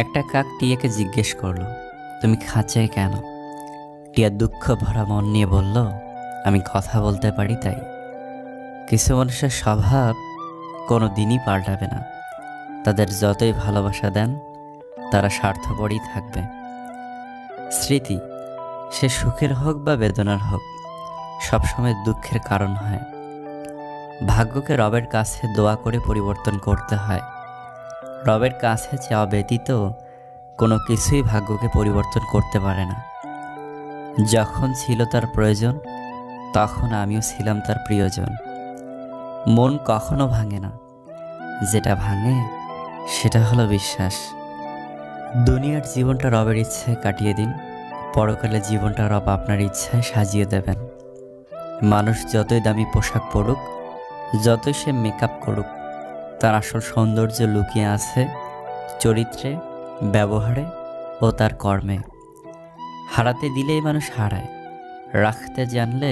একটা কাক টিয়াকে জিজ্ঞেস করলো, তুমি খাঁচায় কেন? টিয়া দুঃখ ভরা মন নিয়ে বলল, আমি কথা বলতে পারি তাই। কিছু মানুষের স্বভাব কোনো দিনই পাল্টাবে না। তাদের যতই ভালোবাসা দেন, তারা স্বার্থপরই থাকবে। স্মৃতি, সে সুখের হোক বা বেদনার হোক, সবসময় দুঃখের কারণ হয়। ভাগ্যকে রবের কাছে দোয়া করে পরিবর্তন করতে হয়। রবের কাছে চাওয়া ব্যতীত কোনো কিছুই ভাগ্যকে পরিবর্তন করতে পারে না। যখন ছিল তার প্রয়োজন, তখন আমিও ছিলাম তার প্রিয়জন। মন কখনো ভাঙে না, যেটা ভাঙে সেটা হলো বিশ্বাস। দুনিয়ার জীবনটা রবের ইচ্ছায় কাটিয়ে দিন, পরকালে জীবনটা রব আপনার ইচ্ছায় সাজিয়ে দেবেন। মানুষ যতই দামি পোশাক পরুক, যতই সে মেকআপ করুক, তার আসল সৌন্দর্য লুকিয়ে আছে চরিত্রে, ব্যবহারে ও তার কর্মে। হারাতে দিলেই মানুষ হারায়, রাখতে জানলে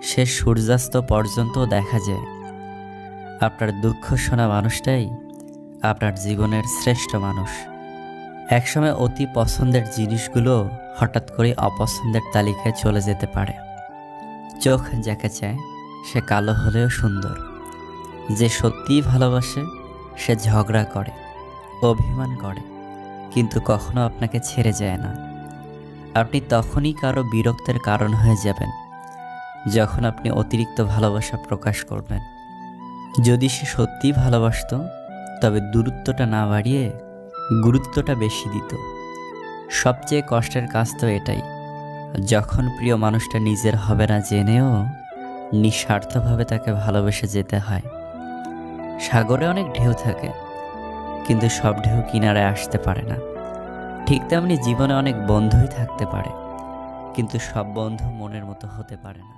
সে সূর্যাস্ত পর্যন্ত দেখা যায়। আপনার দুঃখ শোনা মানুষটাই আপনার জীবনের শ্রেষ্ঠ মানুষ। একসময় অতি পছন্দের জিনিসগুলো হঠাৎ করে অপছন্দের তালিকায় চলে যেতে পারে। চোখ যাকে চায় সে কালো হলেও সুন্দর। যে সত্যিই ভালোবাসে সে ঝগড়া করে, অভিমান করে, কিন্তু কখনো আপনাকে ছেড়ে যায় না। আপনি তখনই কারো বিরক্তের কারণ হয়ে যাবেন, যখন আপনি অতিরিক্ত ভালোবাসা প্রকাশ করবেন। যদি সে সত্যিই ভালোবাসতো, তবে দূরত্বটা না বাড়িয়ে গুরুত্বটা বেশি দিত। সবচেয়ে কষ্টের কাজ তো এটাই, যখন প্রিয় মানুষটা নিজের হবে না জেনেও নিঃস্বার্থভাবে তাকে ভালোবেসে যেতে হয়। সাগরে অনেক ঢেউ থাকে, কিন্তু সব ঢেউ কিনারায় আসতে পারে না। ঠিক তেমনি জীবনে অনেক বন্ধুই থাকতে পারে, কিন্তু সব বন্ধু মনের মতো হতে পারে না।